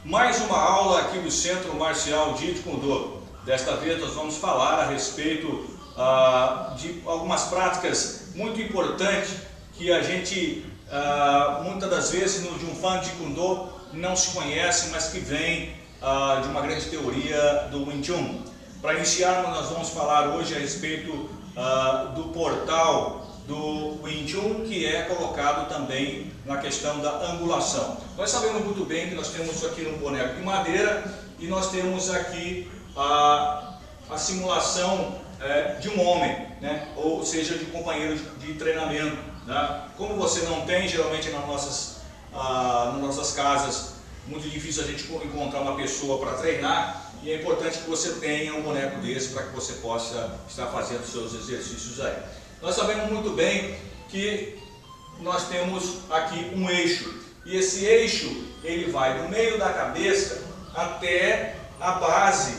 Mais uma aula aqui do Centro Marcial Jeet Kune Do. Desta vez nós vamos falar a respeito de algumas práticas muito importantes que a gente, muitas das vezes, no Junfan Jeet Kune Do não se conhece, mas que vem de uma grande teoria do Wing Chun. Para iniciarmos, nós vamos falar hoje a respeito do portal do Wing Chun, que é colocado também na questão da angulação. Nós sabemos muito bem que nós temos aqui um boneco de madeira e nós temos aqui a simulação de um homem, né? Ou seja, de um companheiro de treinamento, né? Como você não tem, geralmente nas nossas casas, muito difícil a gente encontrar uma pessoa para treinar, e é importante que você tenha um boneco desse para que você possa estar fazendo seus exercícios aí. Nós sabemos muito bem que nós temos aqui um eixo, e esse eixo ele vai do meio da cabeça até a base,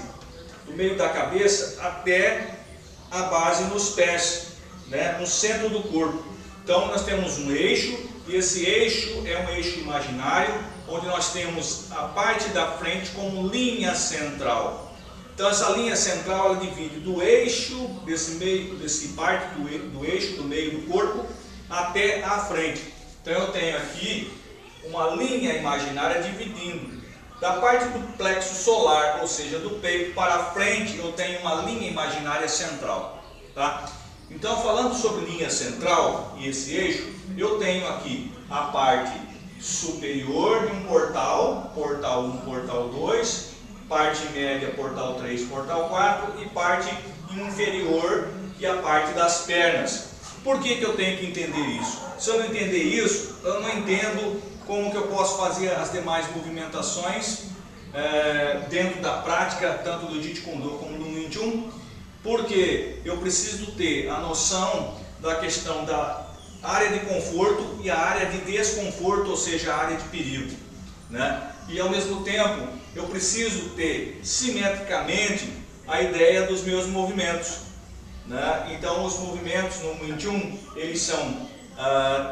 do meio da cabeça até a base nos pés, né, no centro do corpo. Então nós temos um eixo, e esse eixo é um eixo imaginário, onde nós temos a parte da frente como linha central. Então essa linha central ela divide do eixo, desse parte do eixo, do meio do corpo, até a frente. Então eu tenho aqui uma linha imaginária dividindo. Da parte do plexo solar, ou seja, do peito para a frente, eu tenho uma linha imaginária central. Tá? Então falando sobre linha central e esse eixo, eu tenho aqui a parte superior de um portal, portal 1, portal 2, parte média, portal 3, portal 4 e parte inferior, que é a parte das pernas. Por que eu tenho que entender isso? Se eu não entender isso, eu não entendo como que eu posso fazer as demais movimentações dentro da prática, tanto do Jeet Kune Do como do Wing Chun, porque eu preciso ter a noção da questão da área de conforto e a área de desconforto, ou seja, a área de perigo, né? E ao mesmo tempo eu preciso ter simetricamente a ideia dos meus movimentos, né? Então os movimentos no Wing Chun eles são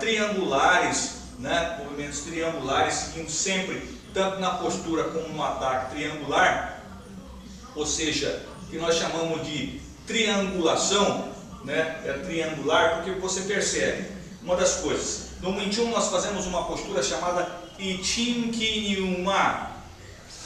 triangulares, né? Movimentos triangulares, seguindo sempre tanto na postura como no ataque triangular, ou seja, que nós chamamos de triangulação, né? É triangular porque você percebe uma das coisas. No Wing Chun nós fazemos uma postura chamada Ichin Ki Nyuma,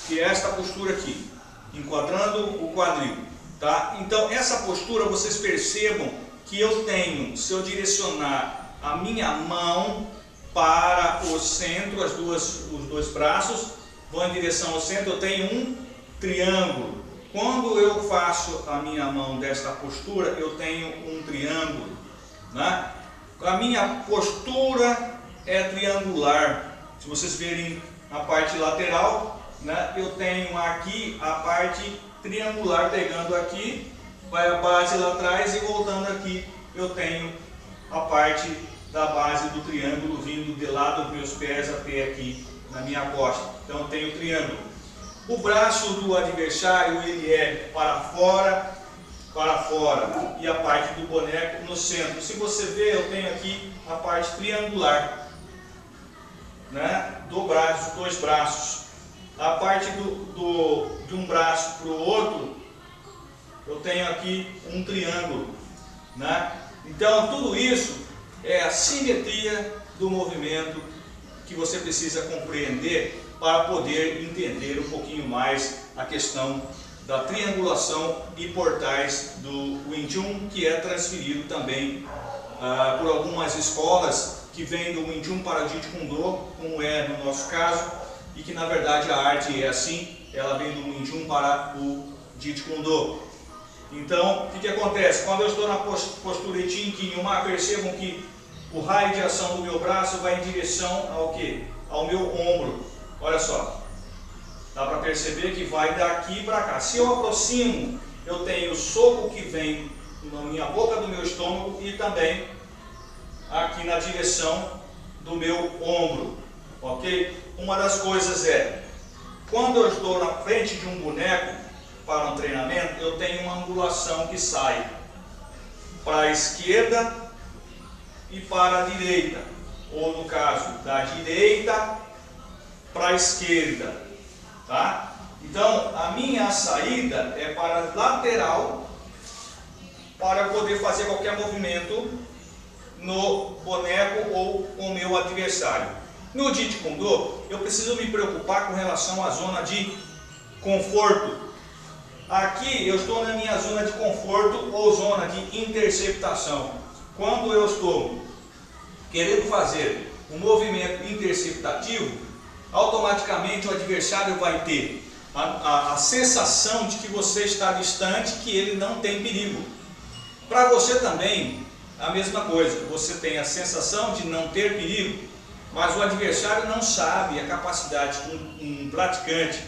que é esta postura aqui, enquadrando o quadril, tá? Então essa postura vocês percebam que eu tenho, se eu direcionar a minha mão para o centro, os dois braços vão em direção ao centro, eu tenho um triângulo. Quando eu faço a minha mão desta postura, eu tenho um triângulo, né? A minha postura é triangular. Se vocês verem a parte lateral, né, eu tenho aqui a parte triangular pegando aqui, vai a base lá atrás e voltando aqui, eu tenho a parte da base do triângulo vindo de lá dos meus pés até aqui na minha costa. Então eu tenho o triângulo. O braço do adversário ele é para fora, e a parte do boneco no centro. Se você ver, eu tenho aqui a parte triangular, né, do braço, dois braços. A parte de um braço para o outro, eu tenho aqui um triângulo, né? Então tudo isso é a simetria do movimento que você precisa compreender para poder entender um pouquinho mais a questão da triangulação e portais do Wing Chun, que é transferido também por algumas escolas que vêm do Wing Chun para o Jeet Kune Do, como é no nosso caso, e que na verdade a arte é assim, ela vem do Wing Chun para o Jeet Kune Do. Então, o que acontece? Quando eu estou na postura Ichin Ki Nyuma, percebam que o raio de ação do meu braço vai em direção ao quê? Ao meu ombro. Olha só. Dá para perceber que vai daqui para cá. Se eu aproximo, eu tenho o soco que vem na minha boca do meu estômago e também aqui na direção do meu ombro. Ok? Uma das coisas é, quando eu estou na frente de um boneco para um treinamento, eu tenho uma angulação que sai para a esquerda e para a direita. Ou no caso, da direita para a esquerda. tá? Então a minha saída é para lateral, para eu poder fazer qualquer movimento no boneco ou com o meu adversário. No Jeet Kune Do, eu preciso me preocupar com relação à zona de conforto. Aqui eu estou na minha zona de conforto ou zona de interceptação. Quando eu estou querendo fazer um movimento interceptativo, automaticamente o adversário vai ter a sensação de que você está distante, que ele não tem perigo. Para você também, a mesma coisa, você tem a sensação de não ter perigo, mas o adversário não sabe a capacidade que um praticante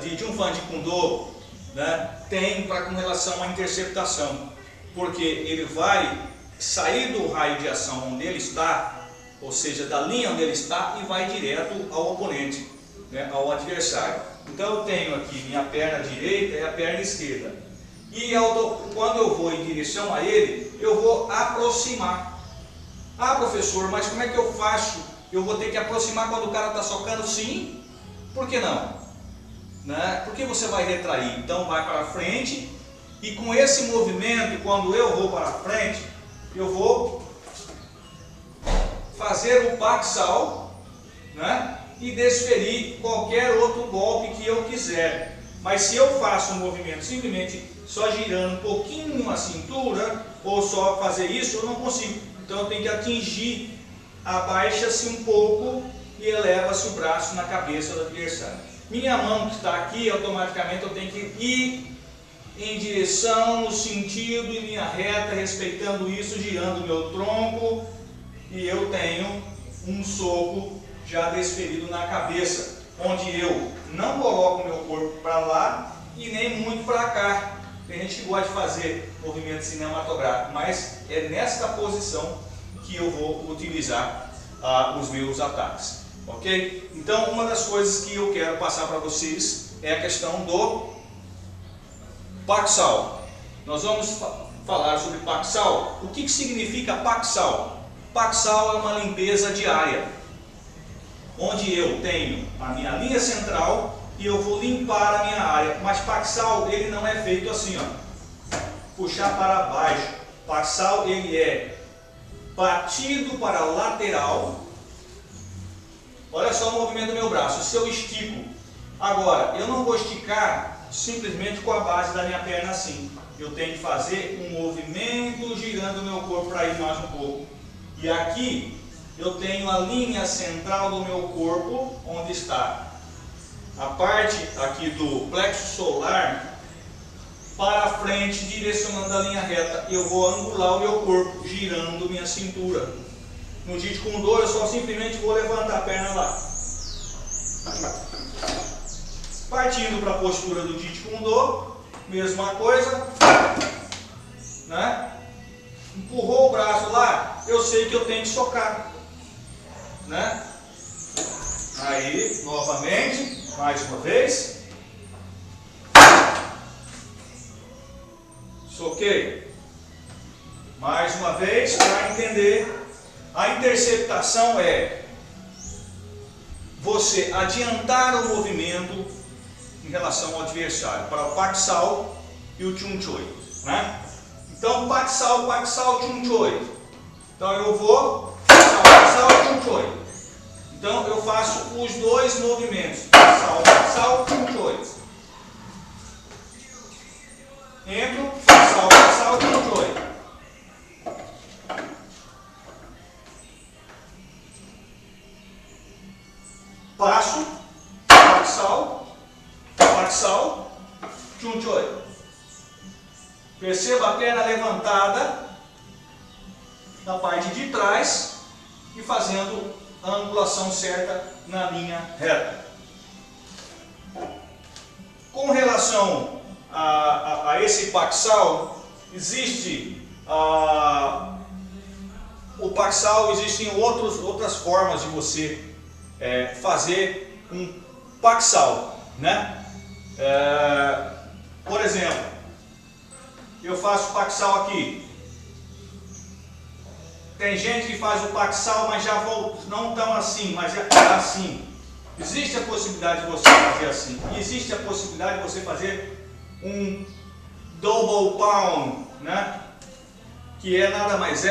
de Jump Fan Jeet Kune Do, né, tem com relação à interceptação, porque ele vai sair do raio de ação onde ele está, ou seja, da linha onde ele está, e vai direto ao oponente, né, ao adversário. Então eu tenho aqui minha perna direita e a perna esquerda, e quando eu vou em direção a ele, eu vou aproximar. Ah, professor, mas como é que eu faço? Eu vou ter que aproximar quando o cara está socando? Sim, por que não? Né? Por que você vai retrair? Então vai para frente, e com esse movimento, quando eu vou para frente, eu vou fazer o Pak-Sao, né? E desferir qualquer outro golpe que eu quiser. Mas se eu faço um movimento simplesmente só girando um pouquinho a cintura, ou só fazer isso, eu não consigo. Então eu tenho que atingir, abaixa-se um pouco e eleva-se o braço na cabeça do adversário. Minha mão que está aqui, automaticamente eu tenho que ir em direção, no sentido, em linha reta, respeitando isso, girando o meu tronco, e eu tenho um soco já desferido na cabeça, onde eu não coloco meu corpo para lá e nem muito para cá. Tem gente que gosta de fazer movimento cinematográfico, mas é nesta posição que eu vou utilizar os meus ataques, ok? Então, uma das coisas que eu quero passar para vocês é a questão do Pak-Sao. Nós vamos falar sobre Pak-Sao. O que significa Pak-Sao? Pak-Sao é uma limpeza diária, onde eu tenho a minha linha central e eu vou limpar a minha área. Mas Pak-Sao, ele não é feito assim, ó, puxar para baixo. Pak-Sao, ele é batido para a lateral. Olha só o movimento do meu braço. Se eu estico, agora eu não vou esticar simplesmente com a base da minha perna assim. Eu tenho que fazer um movimento girando o meu corpo para ir mais um pouco. E aqui eu tenho a linha central do meu corpo, onde está a parte aqui do plexo solar para frente, direcionando a linha reta. Eu vou angular o meu corpo, girando minha cintura. No Jeet Kune Do, eu só simplesmente vou levantar a perna lá. Partindo para a postura do Jeet Kune Do, mesma coisa, né? Empurrou o braço lá, eu sei que eu tenho que socar, né? Aí, novamente, mais uma vez, soquei. Mais uma vez, para entender, a interceptação é você adiantar o movimento em relação ao adversário, para o Pak-Sao e o Chun Choi, né? Então, Pak-Sao, Pak-Sao, Chun Choi. Então eu vou Pak-Sao, Chun Choi. Então eu faço os dois movimentos, Pak-Sao, Pak-Sao, Chun Choi. Entro, Pak-Sao, Pak-Sao, Chun Choi. Passo, Pak-Sao, Pak-Sao, Chun Choi. Perceba a perna levantada na parte de trás e fazendo a angulação certa na linha reta. Com relação a esse Pak-Sao, existe o Pak-Sao, existem outras formas de você fazer um Pak-Sao, né? Por exemplo, eu faço Pak-Sao aqui. Tem gente que faz o Pak-Sao, mas já não tão assim, mas é assim. Existe a possibilidade de você fazer assim. E existe a possibilidade de você fazer um double palm, né? Que é nada mais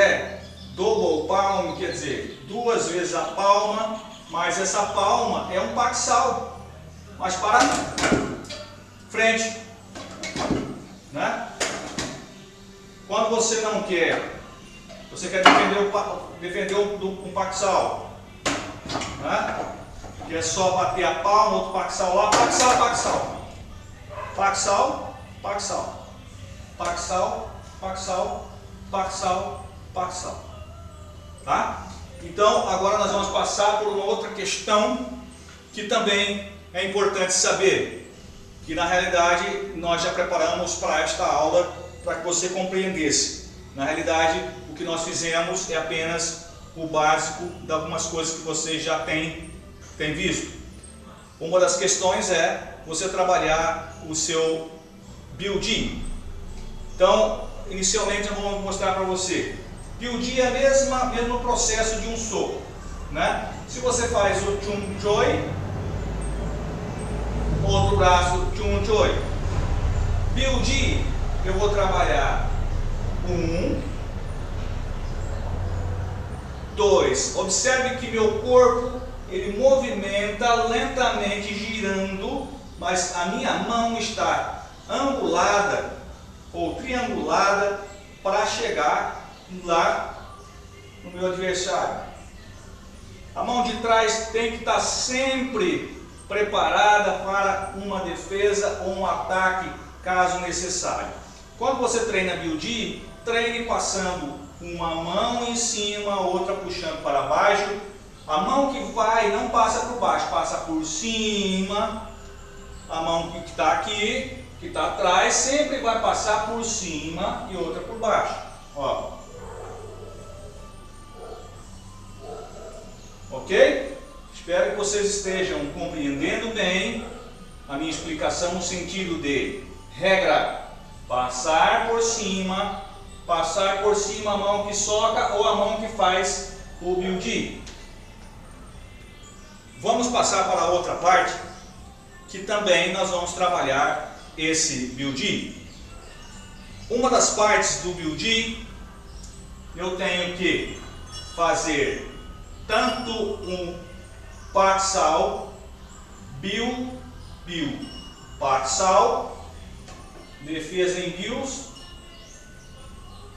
double palm, quer dizer, 2 vezes a palma, mas essa palma é um paxal, mas para frente, né? Quando você não quer, você quer defender um paxal, né? Que é só bater a palma, outro paxal lá, paxal, paxal, paxal, paxal, paxal, paxal, paxal, paxal, tá? Então agora nós vamos passar por uma outra questão que também é importante saber, que na realidade nós já preparamos para esta aula para que você compreendesse. Na realidade o que nós fizemos é apenas o básico de algumas coisas que você já tem visto. Uma das questões é você trabalhar o seu build. Então, inicialmente eu vou mostrar para você. Build é o mesmo processo de um soco, né? Se você faz o Chum Choi, outro braço Chum Choi. Build, eu vou trabalhar 1, 2. Observe que meu corpo ele movimenta lentamente girando, mas a minha mão está angulada ou triangulada para chegar lá no meu adversário. A mão de trás tem que estar sempre preparada para uma defesa ou um ataque, caso necessário. Quando você treina build, treine passando uma mão em cima, outra puxando para baixo. A mão que vai não passa por baixo, passa por cima. A mão que está aqui, que está atrás, sempre vai passar por cima e outra por baixo. Ó. Ok? Espero que vocês estejam compreendendo bem a minha explicação no sentido de regra: passar por cima a mão que soca ou a mão que faz o build. Vamos passar para a outra parte, que também nós vamos trabalhar esse build. Uma das partes do build, eu tenho que fazer tanto um paxal, bill, paxal, defesa em bills,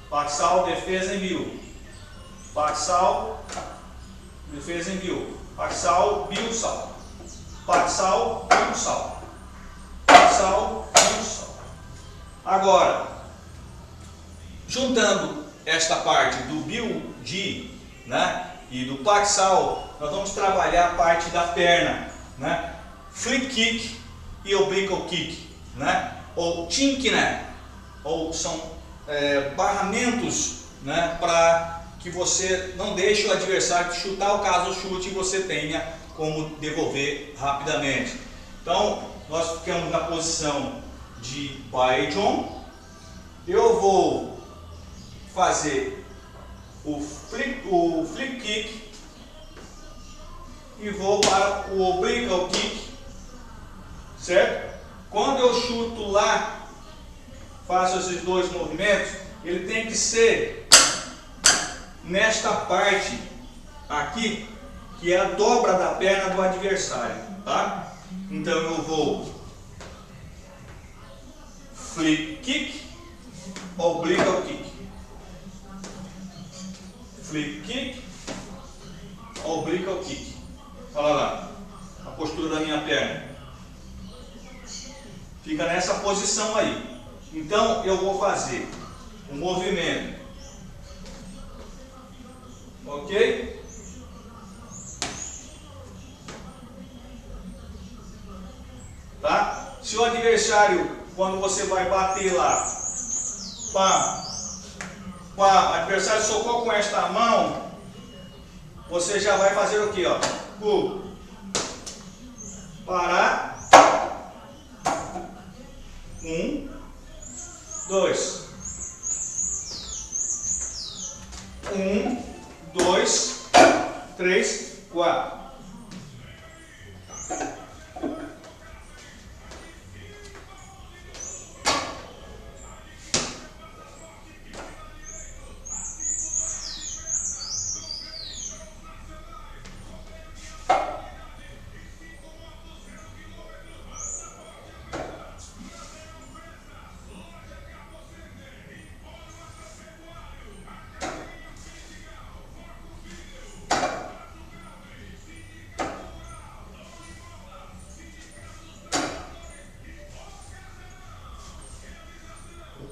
paxal, defesa em bill, paxal, defesa em bill, paxal, bill, sal, paxal, bill, sal, paxal, bill, sal. Agora, juntando esta parte do build, né, e do paxal, nós vamos trabalhar a parte da perna, né, flip kick e oblique kick, né, ou chink, né, ou são barramentos, né, para que você não deixe o adversário chutar, o caso chute, e você tenha como devolver rapidamente. Então, nós ficamos na posição de Baijon. Eu vou fazer o flip kick e vou para o oblique kick, certo? Quando eu chuto lá, faço esses dois movimentos, ele tem que ser nesta parte aqui, que é a dobra da perna do adversário, tá? Então eu vou flip kick, oblique kick, flip kick, oblique kick. Olha lá, a postura da minha perna. Fica nessa posição aí. Então eu vou fazer um movimento, ok? Tá? Se o adversário, quando você vai bater lá, o adversário socou com esta mão, você já vai fazer o que, ó? Parar. 1, 2. 1, 2, 3, 4.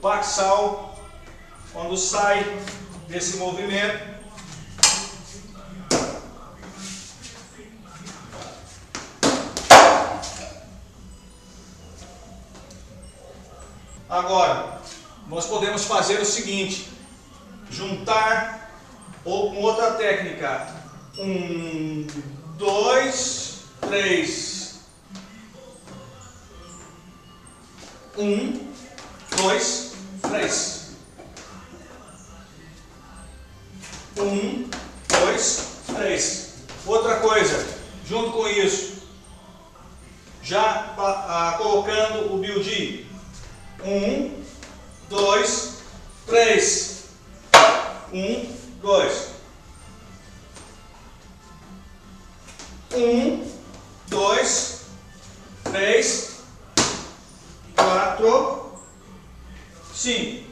Paxal, quando sai desse movimento, agora nós podemos fazer o seguinte, juntar ou com outra técnica, 1, 2, 3, 1, 2, 3, 1, 2, 3. Outra coisa, junto com isso, já colocando o build, 1, 2, 3, 1, 2, 1, 2, 3, 4, 5.